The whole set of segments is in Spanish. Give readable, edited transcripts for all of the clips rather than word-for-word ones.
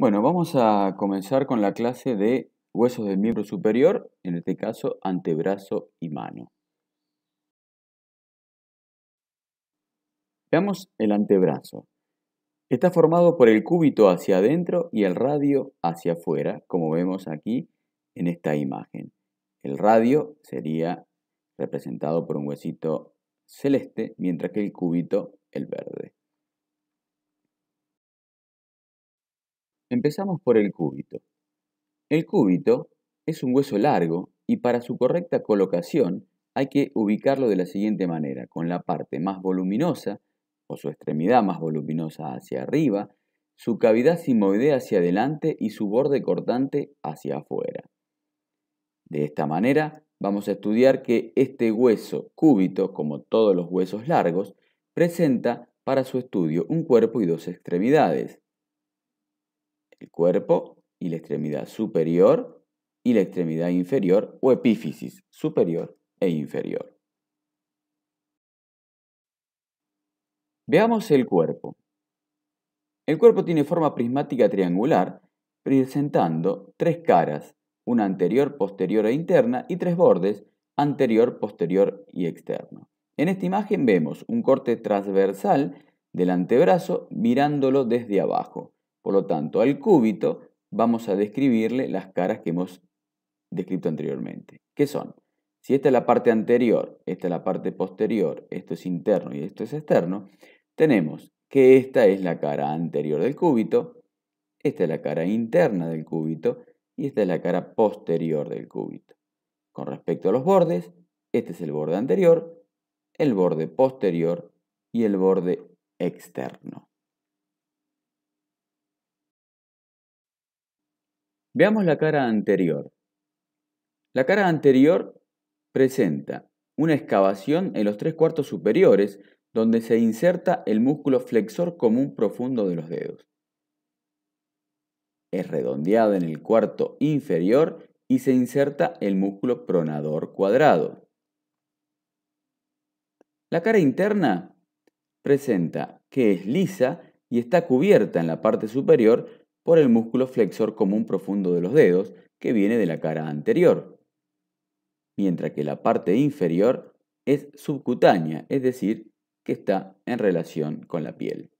Bueno, vamos a comenzar con la clase de huesos del miembro superior, en este caso antebrazo y mano. Veamos el antebrazo. Está formado por el cúbito hacia adentro y el radio hacia afuera, como vemos aquí en esta imagen. El radio sería representado por un huesito celeste, mientras que el cúbito el verde. Empezamos por el cúbito. El cúbito es un hueso largo y para su correcta colocación hay que ubicarlo de la siguiente manera, con la parte más voluminosa o su extremidad más voluminosa hacia arriba, su cavidad sigmoidea hacia adelante y su borde cortante hacia afuera. De esta manera vamos a estudiar que este hueso cúbito, como todos los huesos largos, presenta para su estudio un cuerpo y dos extremidades. El cuerpo y la extremidad superior y la extremidad inferior o epífisis superior e inferior. Veamos el cuerpo. El cuerpo tiene forma prismática triangular, presentando tres caras, una anterior, posterior e interna, y tres bordes, anterior, posterior y externo. En esta imagen vemos un corte transversal del antebrazo mirándolo desde abajo. Por lo tanto, al cúbito vamos a describirle las caras que hemos descrito anteriormente. ¿Qué son? Si esta es la parte anterior, esta es la parte posterior, esto es interno y esto es externo, tenemos que esta es la cara anterior del cúbito, esta es la cara interna del cúbito y esta es la cara posterior del cúbito. Con respecto a los bordes, este es el borde anterior, el borde posterior y el borde externo. Veamos la cara anterior. La cara anterior presenta una excavación en los 3/4 superiores donde se inserta el músculo flexor común profundo de los dedos. Es redondeada en el cuarto inferior y se inserta el músculo pronador cuadrado. La cara interna presenta que es lisa y está cubierta en la parte superior por el músculo flexor común profundo de los dedos que viene de la cara anterior, mientras que la parte inferior es subcutánea, es decir, que está en relación con la piel.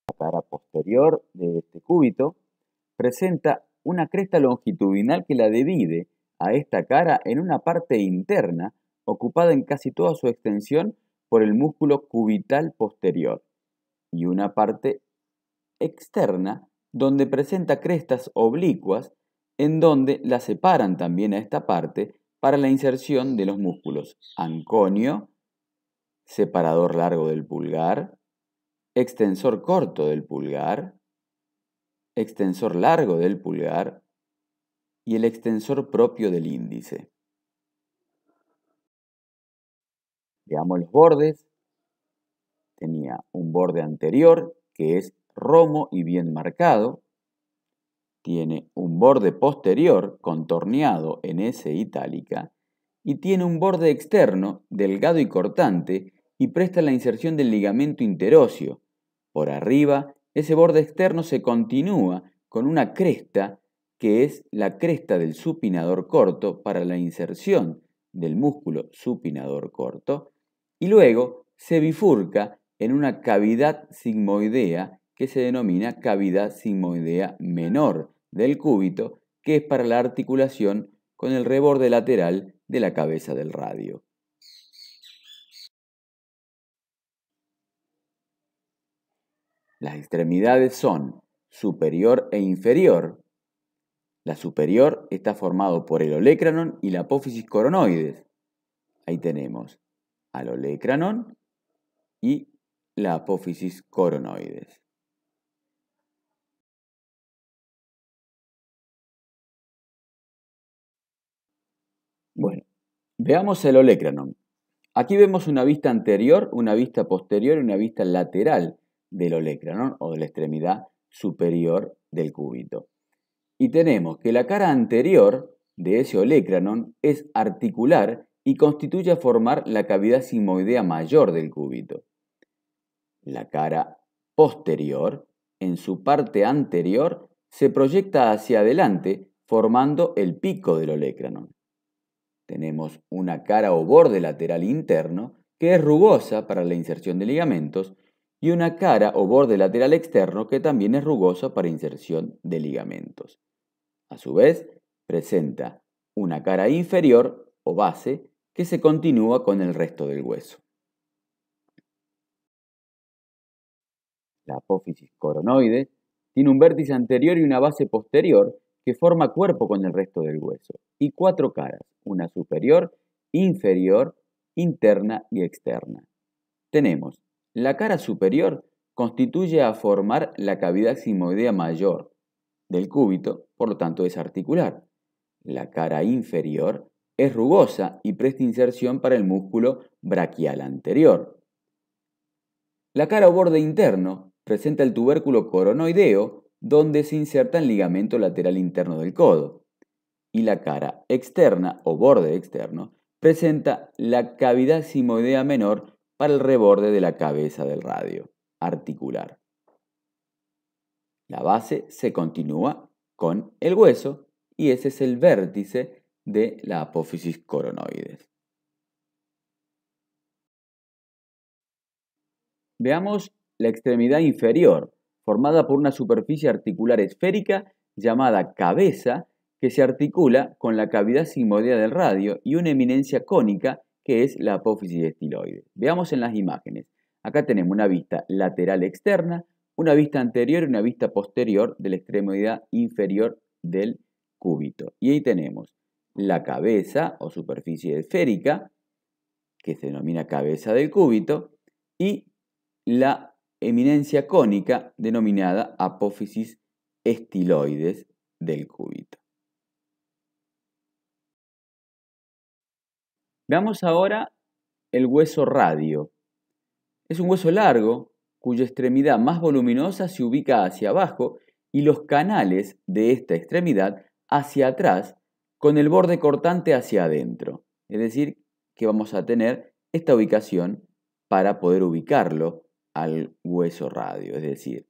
La cara posterior de este cúbito presenta una cresta longitudinal que la divide a esta cara en una parte interna ocupada en casi toda su extensión por el músculo cubital posterior y una parte externa donde presenta crestas oblicuas en donde la separan también a esta parte para la inserción de los músculos anconio, separador largo del pulgar, extensor corto del pulgar, extensor largo del pulgar y el extensor propio del índice. Veamos los bordes. Tenía un borde anterior que es romo y bien marcado. Tiene un borde posterior contorneado en S itálica y tiene un borde externo delgado y cortante y presta la inserción del ligamento interóseo. Por arriba, ese borde externo se continúa con una cresta que es la cresta del supinador corto para la inserción del músculo supinador corto y luego se bifurca en una cavidad sigmoidea que se denomina cavidad sigmoidea menor del cúbito, que es para la articulación con el reborde lateral de la cabeza del radio. Las extremidades son superior e inferior. La superior está formado por el olecranon y la apófisis coronoides. Ahí tenemos al olecranon y la apófisis coronoides. Bueno, veamos el olecranon. Aquí vemos una vista anterior, una vista posterior y una vista lateral del olecranon o de la extremidad superior del cúbito. Y tenemos que la cara anterior de ese olecranon es articular y constituye a formar la cavidad sigmoidea mayor del cúbito. La cara posterior, en su parte anterior, se proyecta hacia adelante formando el pico del olecranon. Tenemos una cara o borde lateral interno que es rugosa para la inserción de ligamentos y una cara o borde lateral externo que también es rugosa para inserción de ligamentos. A su vez, presenta una cara inferior o base que se continúa con el resto del hueso. La apófisis coronoide tiene un vértice anterior y una base posterior que forma cuerpo con el resto del hueso, y 4 caras, una superior, inferior, interna y externa. Tenemos la cara superior constituye a formar la cavidad sigmoidea mayor del cúbito, por lo tanto es articular. La cara inferior es rugosa y presta inserción para el músculo braquial anterior. La cara o borde interno presenta el tubérculo coronoideo, donde se inserta el ligamento lateral interno del codo. Y la cara externa o borde externo presenta la cavidad sigmoidea menor para el reborde de la cabeza del radio articular. La base se continúa con el hueso y ese es el vértice de la apófisis coronoides. Veamos la extremidad inferior, formada por una superficie articular esférica llamada cabeza, que se articula con la cavidad sigmoidea del radio y una eminencia cónica que es la apófisis estiloide. Veamos en las imágenes. Acá tenemos una vista lateral externa, una vista anterior y una vista posterior de la extremidad inferior del cúbito. Y ahí tenemos la cabeza o superficie esférica, que se denomina cabeza del cúbito, y la eminencia cónica denominada apófisis estiloides del cúbito. Veamos ahora el hueso radio. Es un hueso largo cuya extremidad más voluminosa se ubica hacia abajo y los canales de esta extremidad hacia atrás con el borde cortante hacia adentro. Es decir, que vamos a tener esta ubicación para poder ubicarlo al hueso radio, es decir,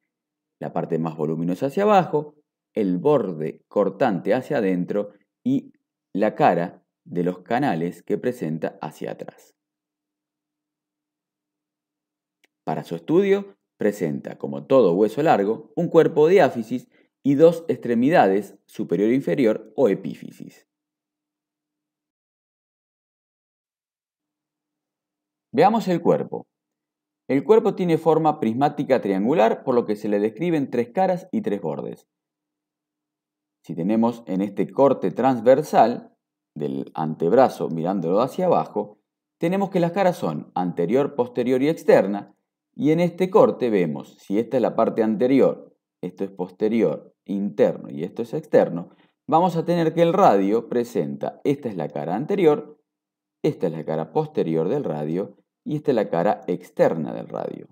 la parte más voluminosa hacia abajo, el borde cortante hacia adentro y la cara de los canales que presenta hacia atrás. Para su estudio, presenta, como todo hueso largo, un cuerpo diáfisis y 2 extremidades, superior e inferior, o epífisis. Veamos el cuerpo. El cuerpo tiene forma prismática triangular, por lo que se le describen 3 caras y 3 bordes. Si tenemos en este corte transversal del antebrazo mirándolo hacia abajo, tenemos que las caras son anterior, posterior y externa, y en este corte vemos, si esta es la parte anterior, esto es posterior, interno y esto es externo, vamos a tener que el radio presenta, esta es la cara anterior, esta es la cara posterior del radio, y esta es la cara externa del radio.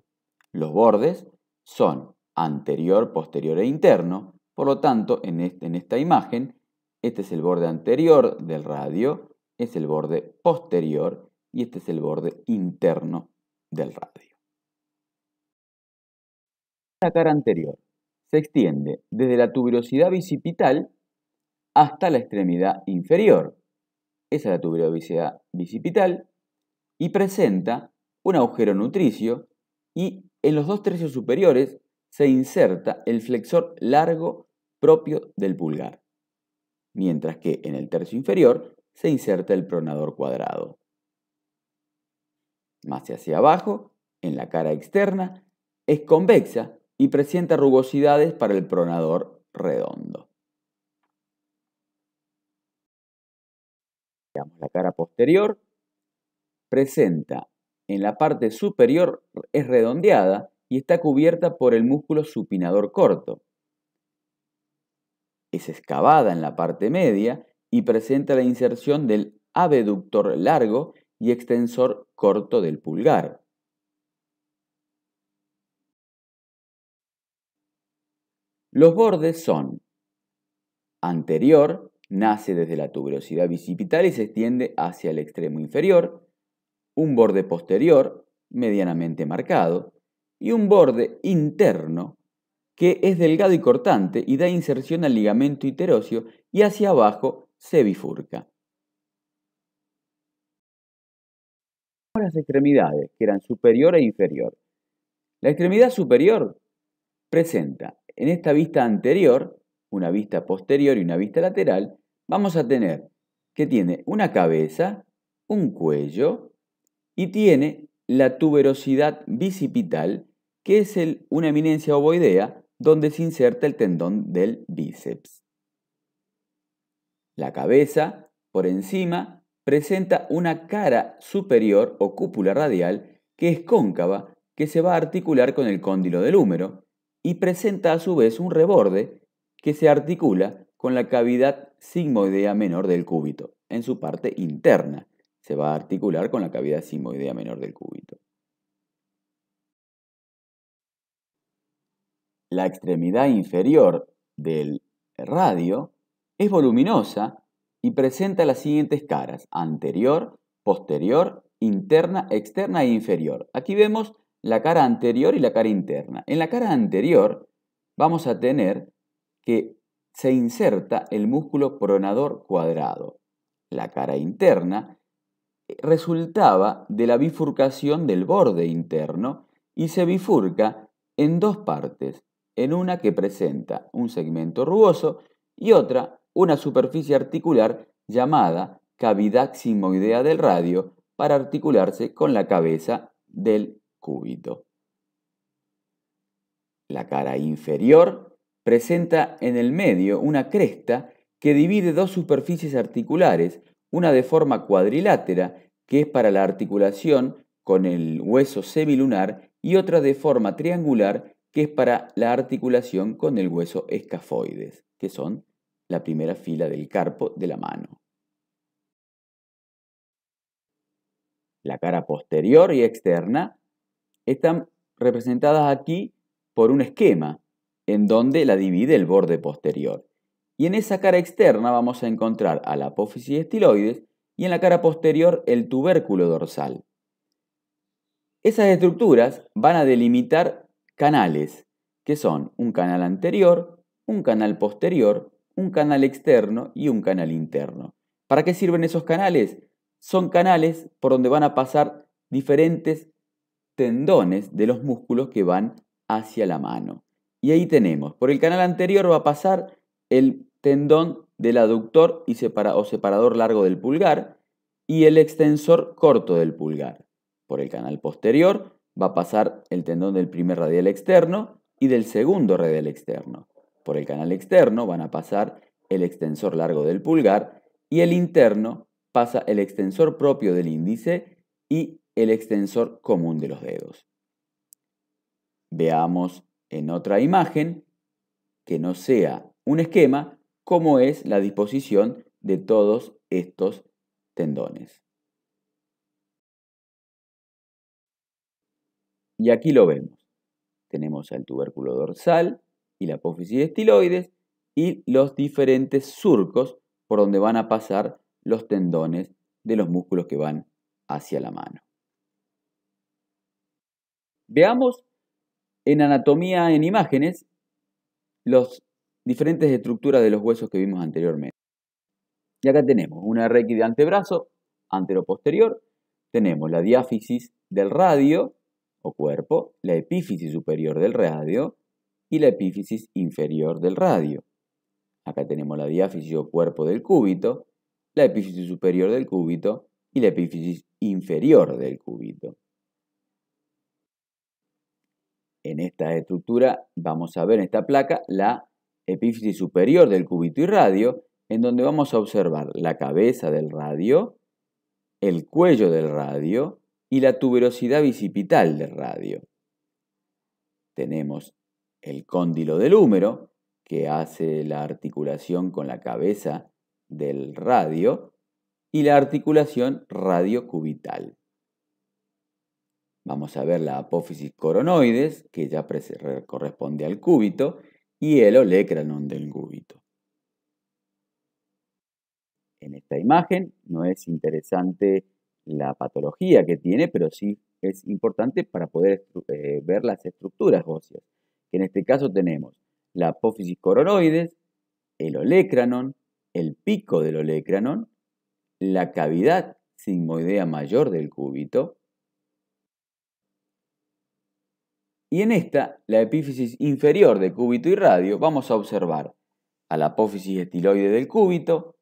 Los bordes son anterior, posterior e interno, por lo tanto, en esta imagen, este es el borde anterior del radio, es el borde posterior y este es el borde interno del radio. La cara anterior se extiende desde la tuberosidad bicipital hasta la extremidad inferior. Esa es la tuberosidad bicipital y presenta un agujero nutricio y en los 2 tercios superiores se inserta el flexor largo propio del pulgar, mientras que en el tercio inferior se inserta el pronador cuadrado. Más hacia abajo, en la cara externa, es convexa y presenta rugosidades para el pronador redondo. Veamos la cara posterior. Presenta en la parte superior, es redondeada y está cubierta por el músculo supinador corto. Es excavada en la parte media y presenta la inserción del abductor largo y extensor corto del pulgar. Los bordes son anterior, nace desde la tuberosidad bicipital y se extiende hacia el extremo inferior, un borde posterior, medianamente marcado, y un borde interno que es delgado y cortante y da inserción al ligamento interóseo y hacia abajo se bifurca. Las extremidades, que eran superior e inferior. La extremidad superior presenta en esta vista anterior, una vista posterior y una vista lateral, vamos a tener que tiene una cabeza, un cuello y tiene la tuberosidad bicipital, que es una eminencia ovoidea donde se inserta el tendón del bíceps. La cabeza, por encima, presenta una cara superior o cúpula radial que es cóncava, que se va a articular con el cóndilo del húmero y presenta a su vez un reborde que se articula con la cavidad sigmoidea menor del cúbito en su parte interna. Se va a articular con la cavidad sigmoidea menor del cúbito. La extremidad inferior del radio es voluminosa y presenta las siguientes caras: anterior, posterior, interna, externa e inferior. Aquí vemos la cara anterior y la cara interna. En la cara anterior vamos a tener que se inserta el músculo pronador cuadrado. La cara interna resultaba de la bifurcación del borde interno y se bifurca en dos partes, en una que presenta un segmento rugoso y otra una superficie articular llamada cavidad sigmoidea del radio para articularse con la cabeza del cúbito. La cara inferior presenta en el medio una cresta que divide dos superficies articulares, una de forma cuadrilátera, que es para la articulación con el hueso semilunar, y otra de forma triangular, que es para la articulación con el hueso escafoides, que son la primera fila del carpo de la mano. La cara posterior y externa están representadas aquí por un esquema en donde la divide el borde posterior. Y en esa cara externa vamos a encontrar a la apófisis estiloides y en la cara posterior el tubérculo dorsal. Esas estructuras van a delimitar canales, que son un canal anterior, un canal posterior, un canal externo y un canal interno. ¿Para qué sirven esos canales? Son canales por donde van a pasar diferentes tendones de los músculos que van hacia la mano. Y ahí tenemos, por el canal anterior va a pasar el tendón del aductor y separador largo del pulgar y el extensor corto del pulgar. Por el canal posterior va a pasar el tendón del primer radial externo y del segundo radial externo. Por el canal externo van a pasar el extensor largo del pulgar y el interno pasa el extensor propio del índice y el extensor común de los dedos. Veamos en otra imagen, que no sea un esquema, cómo es la disposición de todos estos tendones. Y aquí lo vemos. Tenemos el tubérculo dorsal y la apófisis estiloides y los diferentes surcos por donde van a pasar los tendones de los músculos que van hacia la mano. Veamos en anatomía en imágenes las diferentes estructuras de los huesos que vimos anteriormente. Y acá tenemos una RX de antebrazo anteroposterior, tenemos la diáfisis del radio o cuerpo, la epífisis superior del radio y la epífisis inferior del radio. Acá tenemos la diáfisis o cuerpo del cúbito, la epífisis superior del cúbito y la epífisis inferior del cúbito. En esta estructura vamos a ver en esta placa la epífisis superior del cúbito y radio, en donde vamos a observar la cabeza del radio, el cuello del radio y la tuberosidad bicipital del radio. Tenemos el cóndilo del húmero, que hace la articulación con la cabeza del radio, y la articulación radiocubital. Vamos a ver la apófisis coronoides, que ya corresponde al cúbito, y el olecranon del cúbito. En esta imagen no es interesante la patología que tiene, pero sí es importante para poder ver las estructuras óseas. Que en este caso tenemos la apófisis coronoides, el olecranon, el pico del olecranon, la cavidad sigmoidea mayor del cúbito, y en esta, la epífisis inferior de cúbito y radio, vamos a observar a la apófisis estiloide del cúbito,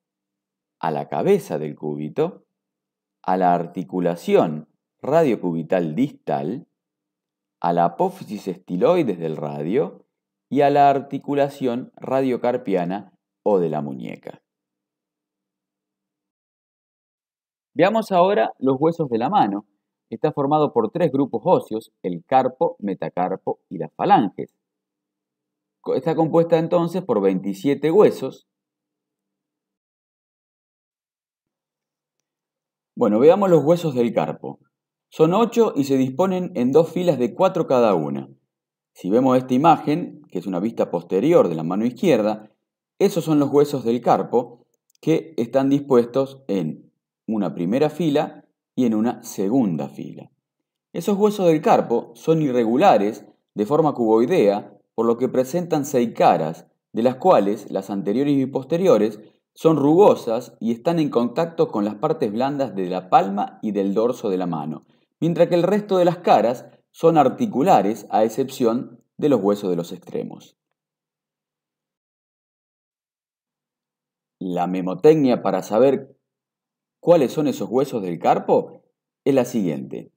a la cabeza del cúbito, a la articulación radiocubital distal, a la apófisis estiloides del radio y a la articulación radiocarpiana o de la muñeca. Veamos ahora los huesos de la mano. Está formado por 3 grupos óseos, el carpo, metacarpo y las falanges. Está compuesta entonces por 27 huesos. Bueno, veamos los huesos del carpo. Son 8 y se disponen en 2 filas de 4 cada una. Si vemos esta imagen, que es una vista posterior de la mano izquierda, esos son los huesos del carpo que están dispuestos en una primera fila y en una segunda fila. Esos huesos del carpo son irregulares, de forma cuboidea, por lo que presentan 6 caras, de las cuales las anteriores y posteriores son rugosas y están en contacto con las partes blandas de la palma y del dorso de la mano, mientras que el resto de las caras son articulares a excepción de los huesos de los extremos. La memotecnia para saber cuáles son esos huesos del carpo es la siguiente.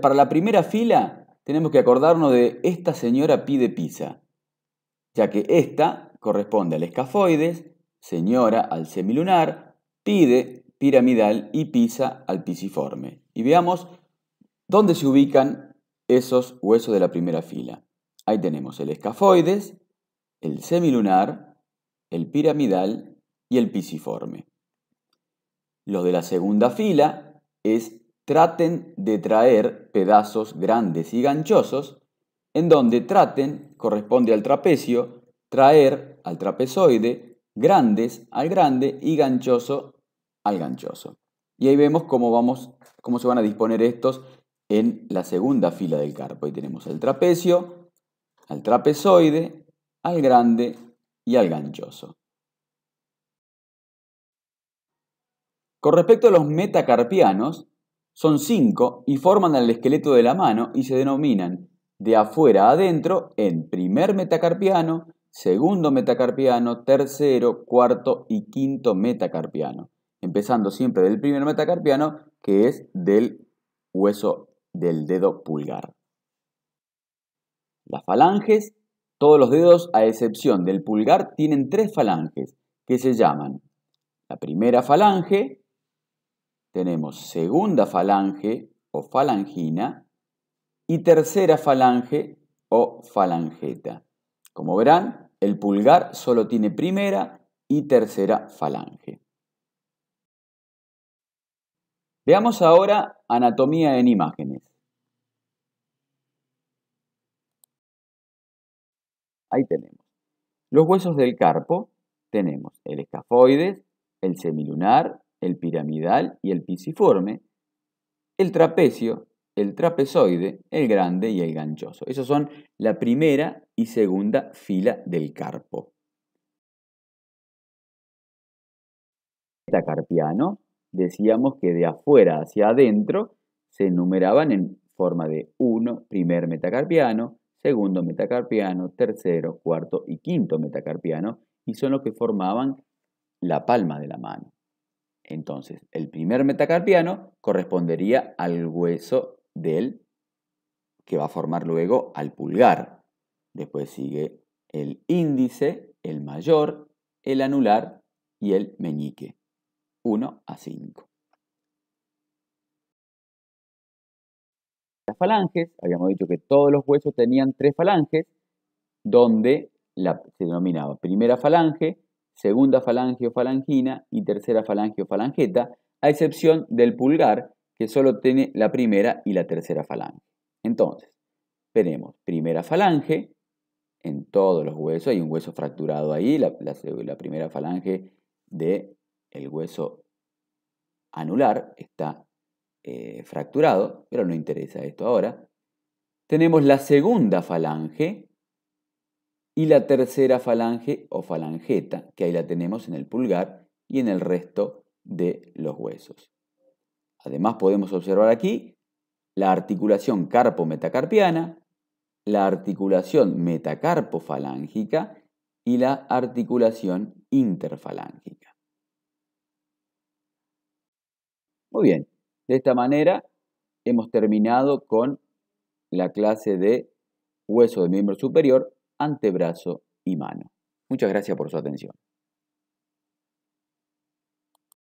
Para la primera fila tenemos que acordarnos de esta señora pide pisa, ya que esta corresponde al escafoides, señora al semilunar, pide piramidal y pisa al pisiforme. Y veamos dónde se ubican esos huesos de la primera fila. Ahí tenemos el escafoides, el semilunar, el piramidal y el pisiforme. Los de la segunda fila traten de traer pedazos grandes y ganchosos, en donde traten, corresponde al trapecio, traer al trapezoide, grandes al grande y ganchoso al ganchoso. Y ahí vemos cómo se van a disponer estos en la segunda fila del carpo. Ahí tenemos el trapecio, al trapezoide, al grande y al ganchoso. Con respecto a los metacarpianos, son 5 y forman el esqueleto de la mano y se denominan de afuera a adentro en primer metacarpiano, segundo metacarpiano, tercero, cuarto y quinto metacarpiano. Empezando siempre del primer metacarpiano, que es del hueso del dedo pulgar. Las falanges, todos los dedos a excepción del pulgar tienen 3 falanges que se llaman la primera falange, tenemos segunda falange o falangina y tercera falange o falangeta. Como verán, el pulgar solo tiene primera y tercera falange. Veamos ahora anatomía en imágenes. Ahí tenemos. Los huesos del carpo, tenemos el escafoides, el semilunar, el piramidal y el pisiforme, el trapecio, el trapezoide, el grande y el ganchoso. Esos son la primera y segunda fila del carpo. El metacarpiano, decíamos que de afuera hacia adentro se enumeraban en forma de 1, primer metacarpiano, segundo metacarpiano, tercero, cuarto y quinto metacarpiano, y son los que formaban la palma de la mano. Entonces, el primer metacarpiano correspondería al hueso que va a formar luego al pulgar. Después sigue el índice, el mayor, el anular y el meñique. 1 a 5. Las falanges, habíamos dicho que todos los huesos tenían 3 falanges, donde se denominaba primera falange, segunda falange o falangina y tercera falange o falangeta, a excepción del pulgar, que solo tiene la primera y la tercera falange. Entonces, tenemos primera falange, en todos los huesos, hay un hueso fracturado ahí, la primera falange del hueso anular está fracturado, pero no interesa esto ahora. Tenemos la segunda falange y la tercera falange o falangeta, que ahí la tenemos en el pulgar y en el resto de los huesos. Además podemos observar aquí la articulación carpo-metacarpiana, la articulación metacarpofalángica y la articulación interfalángica. Muy bien, de esta manera hemos terminado con la clase de hueso del miembro superior, antebrazo y mano. Muchas gracias por su atención.